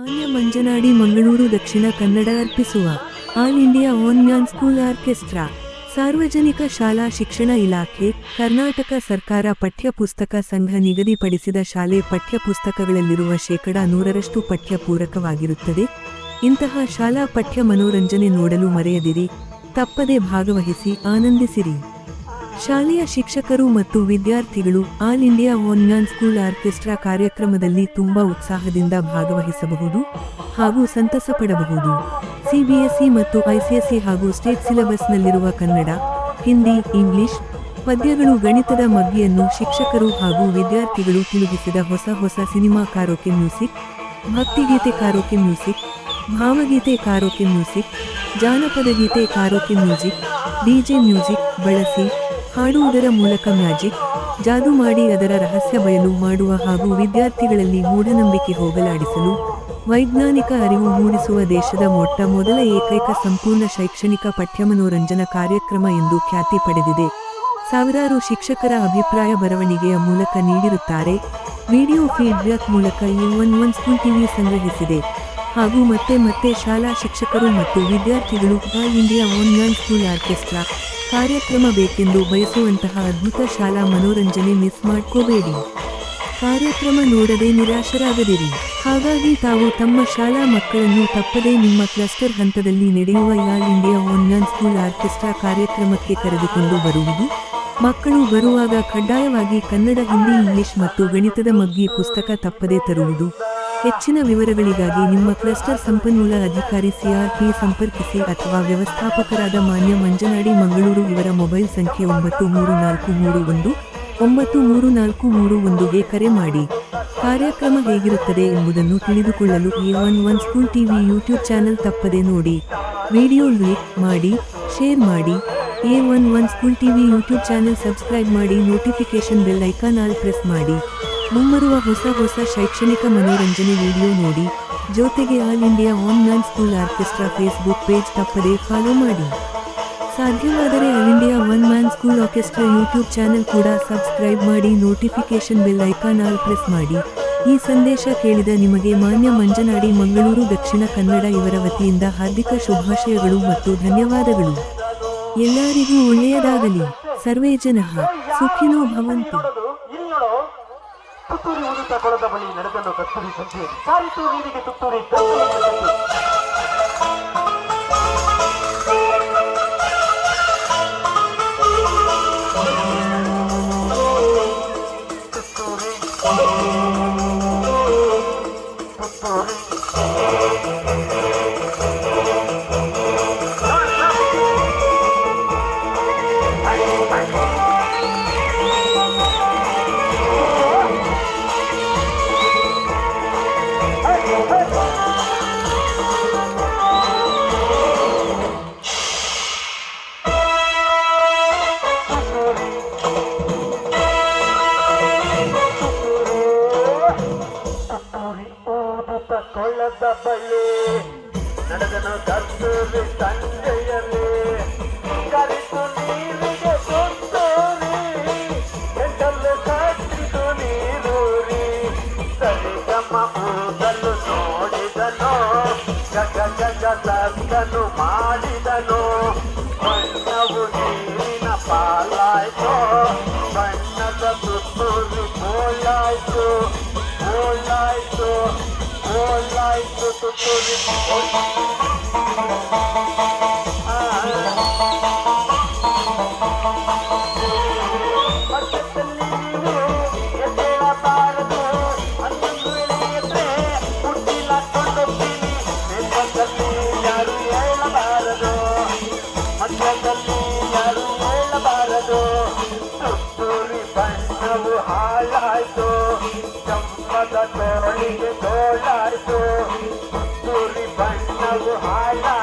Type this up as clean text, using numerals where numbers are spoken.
ಮಾನ್ಯ ಮಂಜನಾಡಿ ಮಂಗಳೂರು ದಕ್ಷಿಣ ಕನ್ನಡ ಅರ್ಪಿಸುವ all India one man school orchestra ಸಾರ್ವಜನಿಕ ಶಾಲಾ ಶಿಕ್ಷಣ ಇಲಾಖೆ ಕರ್ನಾಟಕ ಸರ್ಕಾರ ಪಠ್ಯ ಪುಸ್ತಕ ಸಂಘ ನಿಗದಿಪಡಿಸಿದ ಶಾಲೆ ಪಠ್ಯ ಪುಸ್ತಕಗಳಲ್ಲಿರುವ 100% ಪಠ್ಯ ಪೂರಕವಾಗಿರುತ್ತದೆ. ಇಂತಹ ಶಾಲಾ ಪಠ್ಯ ಮನೋರಂಜನೆ ನೋಡಲು ಮರೆಯದಿರಿ, ತಪ್ಪದೆ ಭಾಗವಹಿಸಿ ಆನಂದಿಸಿರಿ. ಶಾಲೆಯ ಶಿಕ್ಷಕರು ಮತ್ತು ವಿದ್ಯಾರ್ಥಿಗಳು all India one man school orchestra ಕಾರ್ಯಕ್ರಮದಲ್ಲಿ ತುಂಬಾ ಉತ್ಸಾಹದಿಂದ ಭಾಗವಹಿಸಬಹುದು ಹಾಗೂ ಸಂತಸ ಪಡಬಹುದು. ಸಿಬಿಎಸ್ಇ ಮತ್ತು ಐಸಿಎಸ್ಇ ಹಾಗೂ ಸ್ಟೇಟ್ ಸಿಲೆಬಸ್ನಲ್ಲಿರುವ ಕನ್ನಡ, ಹಿಂದಿ, ಇಂಗ್ಲಿಷ್ ಪದ್ಯಗಳು, ಗಣಿತದ ಮಗ್ಗಿಯನ್ನು ಶಿಕ್ಷಕರು ಹಾಗೂ ವಿದ್ಯಾರ್ಥಿಗಳು ತಿಳಿಸಿದ ಹೊಸ ಸಿನಿಮಾ ಕಾರೋಕೆ ಮ್ಯೂಸಿಕ್, ಭಕ್ತಿಗೀತೆ ಕಾರೋಕೆ ಮ್ಯೂಸಿಕ್, ಭಾವಗೀತೆ ಕಾರೋಕೆ ಮ್ಯೂಸಿಕ್, ಜಾನಪದ ಗೀತೆ ಕಾರೋಕೆ ಮ್ಯೂಸಿಕ್, ಡಿಜೆ ಮ್ಯೂಸಿಕ್ ಬಳಸಿ ಹಾಡುವುದರ ಮೂಲಕ ಮ್ಯಾಜಿಕ್, ಜಾದು ಮಾಡಿ ಅದರ ರಹಸ್ಯ ಬಯಲು ಮಾಡುವ ಹಾಗೂ ವಿದ್ಯಾರ್ಥಿಗಳಲ್ಲಿ ಮೂಢನಂಬಿಕೆ ಹೋಗಲಾಡಿಸಲು ವೈಜ್ಞಾನಿಕ ಅರಿವು ಮೂಡಿಸುವ ದೇಶದ ಮೊದಲ ಏಕೈಕ ಸಂಪೂರ್ಣ ಶೈಕ್ಷಣಿಕ ಪಠ್ಯಮನೋರಂಜನಾ ಕಾರ್ಯಕ್ರಮ ಎಂದು ಖ್ಯಾತಿ ಪಡೆದಿದೆ. ಸಾವಿರಾರು ಶಿಕ್ಷಕರ ಅಭಿಪ್ರಾಯ ಬರವಣಿಗೆಯ ಮೂಲಕ ನೀಡಿರುತ್ತಾರೆ. ವಿಡಿಯೋ ಫೀಡ್ಬ್ಯಾಕ್ ಮೂಲಕ ಈ ಒನ್ ಸ್ಕೂಲ್ ಟಿವಿ ಸಂಗ್ರಹಿಸಿದೆ ಹಾಗೂ ಮತ್ತೆ ಶಾಲಾ ಶಿಕ್ಷಕರು ಮತ್ತು ವಿದ್ಯಾರ್ಥಿಗಳು all India one man school orchestra ಕಾರ್ಯಕ್ರಮ ಬೇಕೆಂದು ಬಯಸುವಂತಹ ಅದ್ಭುತ ಶಾಲಾ ಮನೋರಂಜನೆ ಮಿಸ್ ಮಾಡ್ಕೋಬೇಡಿ. ಕಾರ್ಯಕ್ರಮ ನೋಡದೆ ನಿರಾಶರಾಗದಿರಿ. ಹಾಗಾಗಿ ತಾವು ತಮ್ಮ ಶಾಲಾ ಮಕ್ಕಳನ್ನು ತಪ್ಪದೇ ನಿಮ್ಮ ಕ್ಲಸ್ಟರ್ ಹಂತದಲ್ಲಿ ನಡೆಯುವ all India one man school orchestra ಕಾರ್ಯಕ್ರಮಕ್ಕೆ ಕರೆದುಕೊಂಡು ಬರುವುದು. ಮಕ್ಕಳು ಬರುವಾಗ ಕಡ್ಡಾಯವಾಗಿ ಕನ್ನಡ, ಹಿಂದಿ, ಇಂಗ್ಲಿಷ್ ಮತ್ತು ಗಣಿತದ ಮಗ್ಗಿ ಪುಸ್ತಕ ತಪ್ಪದೇ ತರುವುದು. ಹೆಚ್ಚಿನ ವಿವರಗಳಿಗಾಗಿ ನಿಮ್ಮ ಕ್ಲಸ್ಟರ್ ಸಂಪನ್ಮೂಲ ಅಧಿಕಾರಿ CRP ಸಂಪರ್ಕಿಸಿ ಅಥವಾ ವ್ಯವಸ್ಥಾಪಕರಾದ ಮಾನ್ಯ ಮಂಜನಾಡಿ ಮಂಗಳೂರು ಇವರ ಮೊಬೈಲ್ ಸಂಖ್ಯೆ 9343193431ಗೆ ಕರೆ ಮಾಡಿ. ಕಾರ್ಯಕ್ರಮ ಹೇಗಿರುತ್ತದೆ ಎಂಬುದನ್ನು ತಿಳಿದುಕೊಳ್ಳಲು ಈ one school TV YouTube channel ತಪ್ಪದೆ ನೋಡಿ. ವಿಡಿಯೋ ಲೈಕ್ ಮಾಡಿ, ಶೇರ್ ಮಾಡಿ. One school TV YouTube channel subscribe ಮಾಡಿ, notification bell icon all press ಮಾಡಿ. ಮುಂಬರುವ ಹೊಸ ಶೈಕ್ಷಣಿಕ ಮನೋರಂಜನೆ ವಿಡಿಯೋ ನೋಡಿ. ಜೊತೆಗೆ all India one man school orchestra Facebook page ತಪ್ಪದೆ ಫಾಲೋ ಮಾಡಿ. ಸಾಧ್ಯವಾದರೆ all India one man school orchestra YouTube channel ಕೂಡ ಸಬ್ಸ್ಕ್ರೈಬ್ ಮಾಡಿ, notification bell icon all press ಮಾಡಿ. ಈ ಸಂದೇಶ ಕೇಳಿದ ನಿಮಗೆ ಮಾನ್ಯ ಮಂಜನಾಡಿ ಮಂಗಳೂರು ದಕ್ಷಿಣ ಕನ್ನಡ ಇವರ ವತಿಯಿಂದ ಹಾರ್ದಿಕ ಶುಭಾಶಯಗಳು ಮತ್ತು ಧನ್ಯವಾದಗಳು. ಎಲ್ಲರಿಗೂ ಒಳ್ಳೆಯದಾಗಲಿ. ಸರ್ವೇ ಜನಃ ಸುಖಿನೋ ಭವಂತು. ತುತ್ತೂರಿ ಉಳಿತ ಕೊಳದ ಬಳಿ ನಡೆದನು ಕತ್ತೂರಿ ಸಂಜೆ ಸಾರಿತು ನೀರಿಗೆ ತುತ್ತೂರಿ ಕೊಳ್ಳದ ಬಳ್ಳಿ ನಡೆದನು ಕತ್ತೂರಿ ಸಂಜೆಯಲ್ಲಿ ಕರಿತು ನೀರಿಗೆ ತುತ್ತೂರಿ ಎಂಟಲ್ಲಿ ಕಟ್ಟಿತು ನೀರೂರಿ ಸರಿಗಮ ಊದಲು ನೋಡಿದನು ಜಗನು ಮಾಡಿದನು ಬಣ್ಣವು ನೀರಿನ ಪಾಲಾಯ್ತು ಬಣ್ಣದ ತುತ್ತೂರಿ ಬೋಲಾಯ್ತು ತುತ್ತೂರಿ ಪಕ್ಕದಲ್ಲಿ ಎದ್ದೇಳಬಾರದು ಹನ್ನೊಂದು ಎಳೆಯದ್ರೆ ಹುಟ್ಟಿಲಾಕೊಂಡೋಗ್ತೀನಿ ಮಧ್ಯದಲ್ಲಿ ಯಾರು ಹೇಳಬಾರದು ತುತ್ತೂರಿ ಬಣ್ಣವು ಹಾಳಾಯ್ತು ಚಮ್ಮದ ತೋಳಿಗೆ ತೋಳಾಯ್ತು ತುತ್ತೂರಿ ಬಣ್ಣವು ಹಾಳಾಯ್ತು